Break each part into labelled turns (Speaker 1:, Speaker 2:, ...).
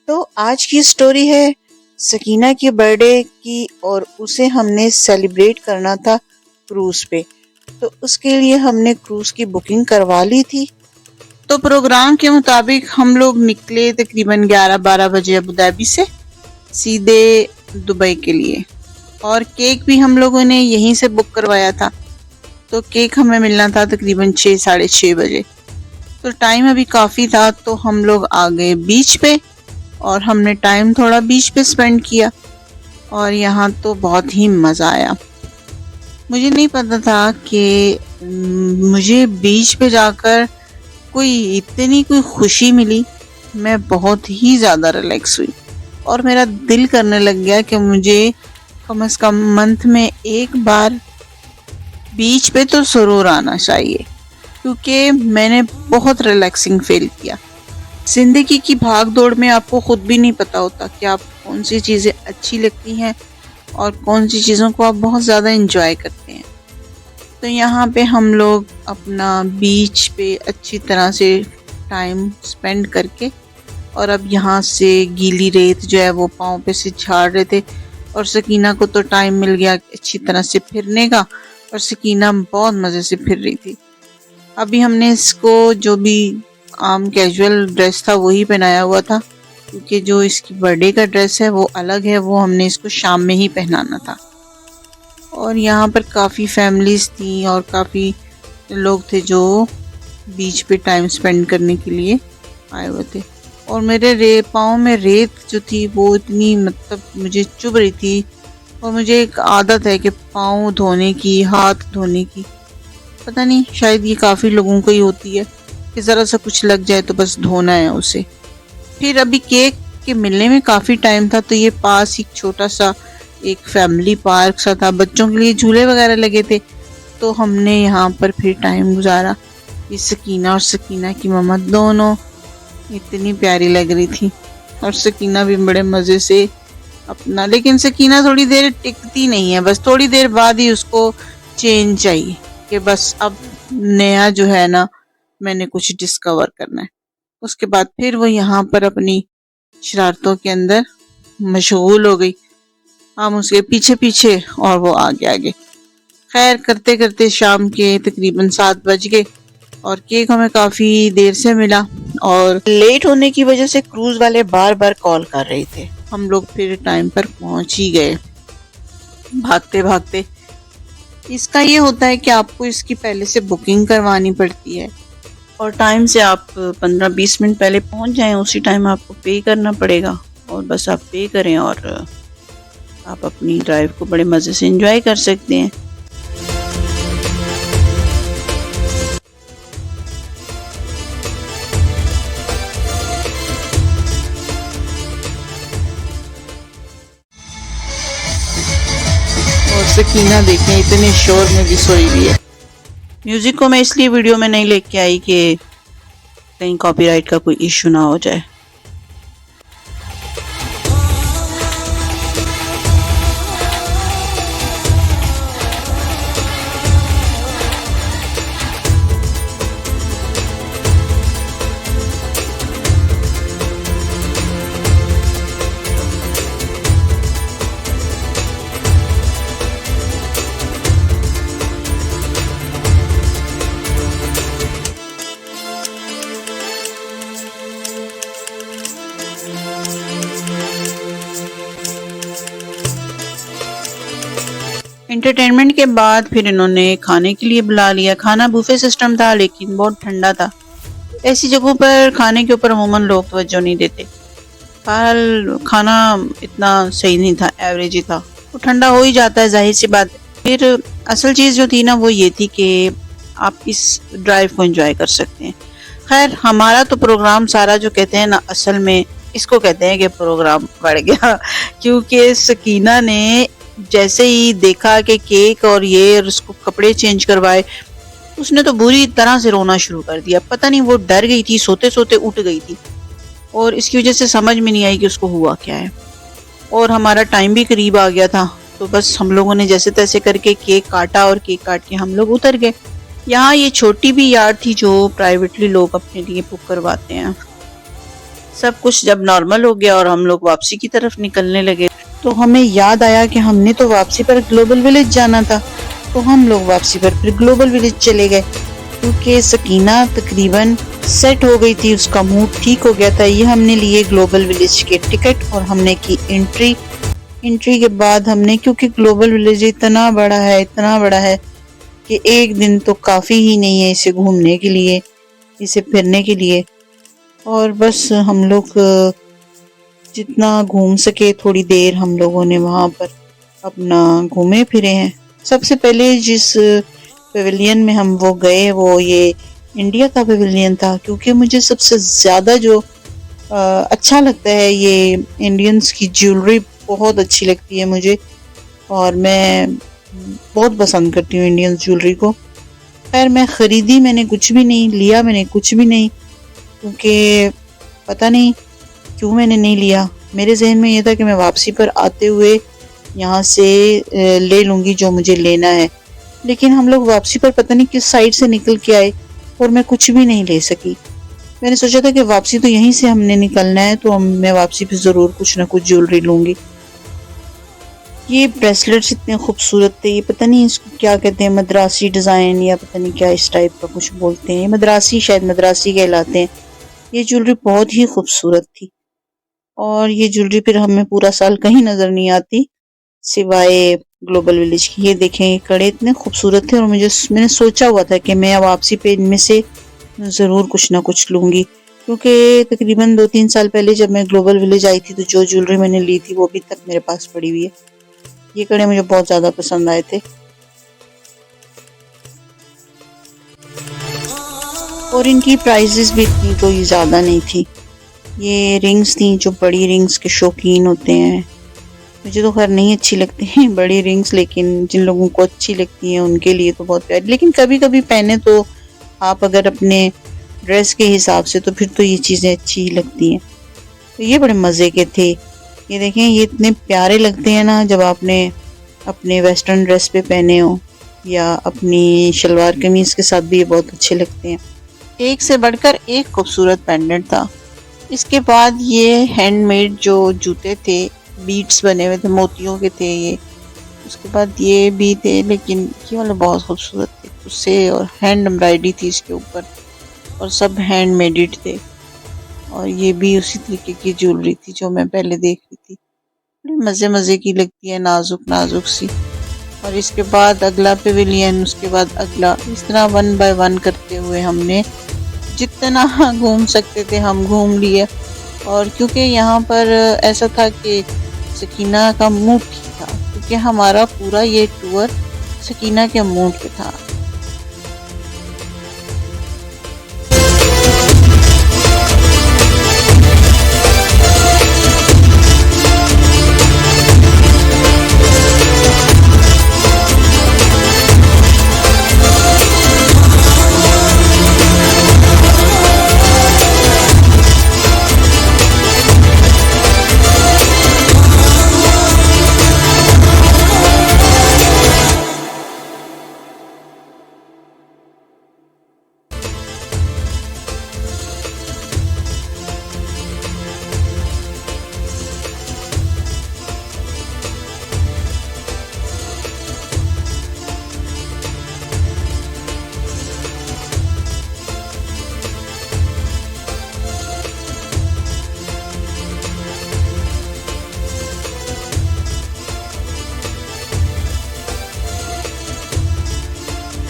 Speaker 1: तो आज की स्टोरी है सकीना की बर्थडे की और उसे हमने सेलिब्रेट करना था क्रूज पे। तो उसके लिए हमने क्रूज की बुकिंग करवा ली थी। तो प्रोग्राम के मुताबिक हम लोग निकले तकरीबन 11-12 बजे अबू धाबी से सीधे दुबई के लिए, और केक भी हम लोगों ने यहीं से बुक करवाया था। तो केक हमें मिलना था तकरीबन 6-6:30 बजे। तो टाइम अभी काफ़ी था, तो हम लोग आ गए बीच पे और हमने टाइम थोड़ा बीच पे स्पेंड किया और यहाँ तो बहुत ही मज़ा आया। मुझे नहीं पता था कि मुझे बीच पे जाकर कोई खुशी मिली। मैं बहुत ही ज़्यादा रिलैक्स हुई और मेरा दिल करने लग गया कि मुझे कम से कम मंथ में एक बार बीच पे तो ज़रूर आना चाहिए, क्योंकि मैंने बहुत रिलैक्सिंग फील किया। जिंदगी की भाग दौड़ में आपको खुद भी नहीं पता होता कि आप कौन सी चीज़ें अच्छी लगती हैं और कौन सी चीज़ों को आप बहुत ज़्यादा एंजॉय करते हैं। तो यहाँ पे हम लोग अपना बीच पे अच्छी तरह से टाइम स्पेंड करके, और अब यहाँ से गीली रेत जो है वो पाँव पे से झाड़ रहे थे, और सकीना को तो टाइम मिल गया अच्छी तरह से फिरने का, और सकीना बहुत मज़े से फिर रही थी। अभी हमने इसको जो भी आम कैजुअल ड्रेस था वही पहनाया हुआ था, क्योंकि जो इसकी बर्थडे का ड्रेस है वो अलग है, वो हमने इसको शाम में ही पहनाना था। और यहाँ पर काफ़ी फैमिलीज़ थी और काफ़ी लोग थे जो बीच पे टाइम स्पेंड करने के लिए आए हुए थे। और मेरे पाँव में रेत जो थी वो इतनी मुझे चुभ रही थी, और मुझे एक आदत है कि पाँव धोने की, हाथ धोने की, पता नहीं शायद ये काफ़ी लोगों को ही होती है कि ज़रा सा कुछ लग जाए तो बस धोना है उसे। फिर अभी केक के मिलने में काफ़ी टाइम था, तो ये पास ही छोटा सा एक फैमिली पार्क सा था, बच्चों के लिए झूले वगैरह लगे थे। तो हमने यहाँ पर फिर टाइम गुजारा। ये सकीना और सकीना की मम्मा दोनों इतनी प्यारी लग रही थी, और सकीना भी बड़े मज़े से अपना, लेकिन सकीना थोड़ी देर टिकती नहीं है, बस थोड़ी देर बाद ही उसको चेंज चाहिए कि बस अब नया जो है ना मैंने कुछ डिस्कवर करना है। उसके बाद फिर वो यहाँ पर अपनी शरारतों के अंदर मशगूल हो गई, हम उसके पीछे पीछे और वो आगे आगे। खैर करते करते शाम के तकरीबन 7 बज गए और केक हमें काफ़ी देर से मिला, और लेट होने की वजह से क्रूज वाले बार बार कॉल कर रहे थे। हम लोग फिर टाइम पर पहुंच ही गए भागते भागते। इसका ये होता है कि आपको इसकी पहले से बुकिंग करवानी पड़ती है, और टाइम से आप 15-20 मिनट पहले पहुंच जाएं, उसी टाइम आपको पे करना पड़ेगा। और बस आप पे करें और आप अपनी ड्राइव को बड़े मज़े से एंजॉय कर सकते हैं। और सकीना देखें इतने शोर में भी सोई हुई है। म्यूज़िक को मैं इसलिए वीडियो में नहीं लेके आई कि कहीं कॉपीराइट का कोई इशू ना हो जाए। एंटरटेनमेंट के बाद फिर इन्होंने खाने के लिए बुला लिया। खाना बुफे सिस्टम था, लेकिन बहुत ठंडा था। ऐसी जगहों पर खाने के ऊपर अमूमन लोग तवज्जो नहीं देते। बहरहाल खाना इतना सही नहीं था, एवरेज ही था, वो ठंडा हो ही जाता है, जाहिर सी बात। फिर असल चीज़ जो थी ना वो ये थी कि आप इस ड्राइव को एंजॉय कर सकते हैं। खैर हमारा तो प्रोग्राम सारा जो कहते हैं ना, असल में इसको कहते हैं कि प्रोग्राम बढ़ गया, क्योंकि सकीना ने जैसे ही देखा कि केक और ये और उसको कपड़े चेंज करवाए, उसने तो बुरी तरह से रोना शुरू कर दिया। पता नहीं वो डर गई थी, सोते सोते उठ गई थी, और इसकी वजह से समझ में नहीं आई कि उसको हुआ क्या है। और हमारा टाइम भी करीब आ गया था, तो बस हम लोगों ने जैसे तैसे करके केक काटा, और केक काट के हम लोग उतर गए। यहाँ ये छोटी भी यार्ड थी जो प्राइवेटली लोग अपने लिए बुक करवाते हैं। सब कुछ जब नॉर्मल हो गया और हम लोग वापसी की तरफ निकलने लगे तो हमें याद आया कि हमने तो वापसी पर ग्लोबल विलेज जाना था। तो हम लोग वापसी पर फिर ग्लोबल विलेज चले गए क्योंकि सकीना तकरीबन सेट हो गई थी, उसका मूड ठीक हो गया था। ये हमने लिए ग्लोबल विलेज के टिकट और हमने की एंट्री। एंट्री के बाद हमने, क्योंकि ग्लोबल विलेज इतना बड़ा है कि एक दिन तो काफ़ी ही नहीं है इसे घूमने के लिए, इसे फिरने के लिए। और बस हम लोग जितना घूम सके थोड़ी देर हम लोगों ने वहाँ पर अपना घूमे फिरे हैं। सबसे पहले जिस पेविलियन में हम वो गए वो ये इंडिया का पेविलियन था, क्योंकि मुझे सबसे ज़्यादा जो अच्छा लगता है, ये इंडियंस की ज्वेलरी बहुत अच्छी लगती है मुझे और मैं बहुत पसंद करती हूँ इंडियन ज्वेलरी को। खैर मैं ख़रीदी मैंने कुछ भी नहीं, लिया मैंने कुछ भी नहीं, क्योंकि पता नहीं क्यों मैंने नहीं लिया। मेरे जहन में ये था कि मैं वापसी पर आते हुए यहाँ से ले लूँगी जो मुझे लेना है, लेकिन हम लोग वापसी पर पता नहीं किस साइड से निकल के आए और मैं कुछ भी नहीं ले सकी। मैंने सोचा था कि वापसी तो यहीं से हमने निकलना है, तो मैं वापसी पे ज़रूर कुछ ना कुछ ज्वेलरी लूँगी। ये ब्रेसलेट्स इतने खूबसूरत थे, ये पता नहीं इसको क्या कहते हैं, मद्रासी डिज़ाइन या पता नहीं क्या इस टाइप का कुछ बोलते हैं, मद्रासी, शायद मद्रासी कहलाते हैं। ये ज्वेलरी बहुत ही खूबसूरत थी और ये ज्वेलरी फिर हमें पूरा साल कहीं नज़र नहीं आती सिवाय ग्लोबल विलेज की। ये देखें, ये कड़े इतने खूबसूरत थे और मैंने सोचा हुआ था कि मैं वापसी पे इनमें से ज़रूर कुछ ना कुछ लूँगी, क्योंकि तकरीबन 2-3 साल पहले जब मैं ग्लोबल विलेज आई थी तो जो ज्वेलरी मैंने ली थी वो अभी तक मेरे पास पड़ी हुई है। ये कड़े मुझे बहुत ज़्यादा पसंद आए थे और इनकी प्राइसेस भी इतनी कोई ज़्यादा नहीं थी। ये रिंग्स थी, जो बड़ी रिंग्स के शौकीन होते हैं, मुझे तो खैर नहीं अच्छी लगती हैं बड़ी रिंग्स, लेकिन जिन लोगों को अच्छी लगती हैं उनके लिए तो बहुत प्यारी। लेकिन कभी कभी पहने तो आप अगर अपने ड्रेस के हिसाब से तो फिर तो ये चीज़ें अच्छी ही लगती हैं। तो ये बड़े मज़े के थे। ये देखें, ये इतने प्यारे लगते हैं ना जब आपने अपने वेस्टर्न ड्रेस पे पहने हो या अपनी शलवार कमीज़ के साथ भी ये बहुत अच्छे लगते हैं। एक से बढ़कर एक खूबसूरत पेंडेंट था। इसके बाद ये हैंडमेड जो जूते थे, बीट्स बने हुए थे, मोतियों के थे ये। उसके बाद ये भी थे, लेकिन ये वाले बहुत खूबसूरत थे उससे, और हैंड एम्ब्रॉयडरी थी इसके ऊपर और सब हैंड मेड थे। और ये भी उसी तरीके की ज्वेलरी थी जो मैं पहले देख रही थी, बड़ी मज़े मज़े की लगती है, नाजुक नाजुक सी। और इसके बाद अगला पेविलियन, उसके बाद अगला, इस तरह 1 बाय 1 करते हुए हमने जितना घूम सकते थे हम घूम लिए। और क्योंकि यहाँ पर ऐसा था कि सकीना का मूड ठीक था, क्योंकि हमारा पूरा ये टूर सकीना के मूड पे था।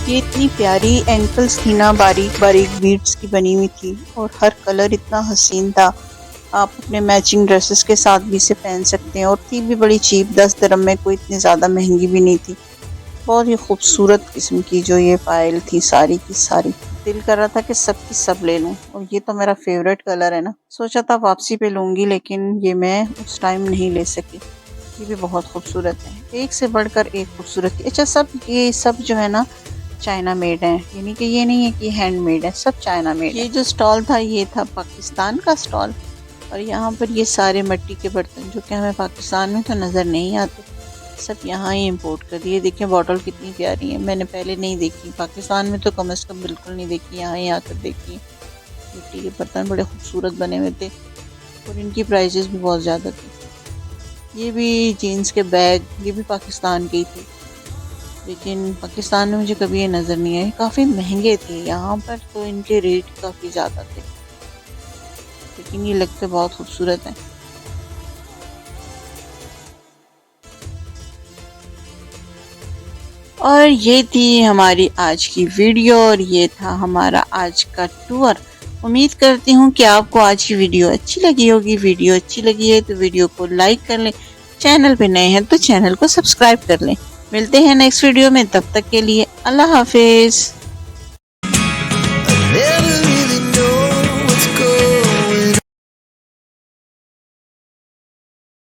Speaker 1: ये इतनी प्यारी एंकल्स थी ना, बारीक बारीक बीड्स की बनी हुई थी और हर कलर इतना हसीन था। आप अपने मैचिंग ड्रेसेस के साथ भी इसे पहन सकते हैं और थी भी बड़ी चीप, 10 दिरहम में, कोई इतनी ज़्यादा महंगी भी नहीं थी। बहुत ही खूबसूरत किस्म की जो ये पायल थी, सारी की सारी दिल कर रहा था कि सब की सब ले लूं। और ये तो मेरा फेवरेट कलर है ना, सोचा था वापसी पे लूँगी, लेकिन ये मैं उस टाइम नहीं ले सकी। ये भी बहुत खूबसूरत है, एक से बढ़कर एक खूबसूरत। अच्छा, ये सब जो है ना चाइना मेड है, यानी कि ये नहीं है कि हैंडमेड है, सब चाइना मेड। ये जो स्टॉल था ये था पाकिस्तान का स्टॉल, और यहाँ पर ये सारे मिट्टी के बर्तन जो कि हमें पाकिस्तान में तो नज़र नहीं आते, सब यहाँ ही इंपोर्ट कर दिए। देखिए बॉटल कितनी प्यारी है, मैंने पहले नहीं देखी, पाकिस्तान में तो कम से कम बिल्कुल नहीं देखी, यहाँ ही आकर देखी। मिट्टी के बर्तन बड़े खूबसूरत बने हुए थे। और इनकी प्राइसेस भी बहुत ज़्यादा थी। ये भी जीन्स के बैग, ये भी पाकिस्तान के ही थे, लेकिन पाकिस्तान में मुझे कभी ये नज़र नहीं आए। काफ़ी महंगे थे, यहाँ पर तो इनके रेट काफ़ी ज़्यादा थे, लेकिन ये लगते बहुत खूबसूरत हैं। और ये थी हमारी आज की वीडियो और ये था हमारा आज का टूर। उम्मीद करती हूँ कि आपको आज की वीडियो अच्छी लगी होगी। वीडियो अच्छी लगी है तो वीडियो को लाइक कर लें, चैनल पे नए हैं तो चैनल को सब्सक्राइब कर लें। मिलते हैं नेक्स्ट वीडियो में, तब तक के लिए अल्लाह हाफिज़।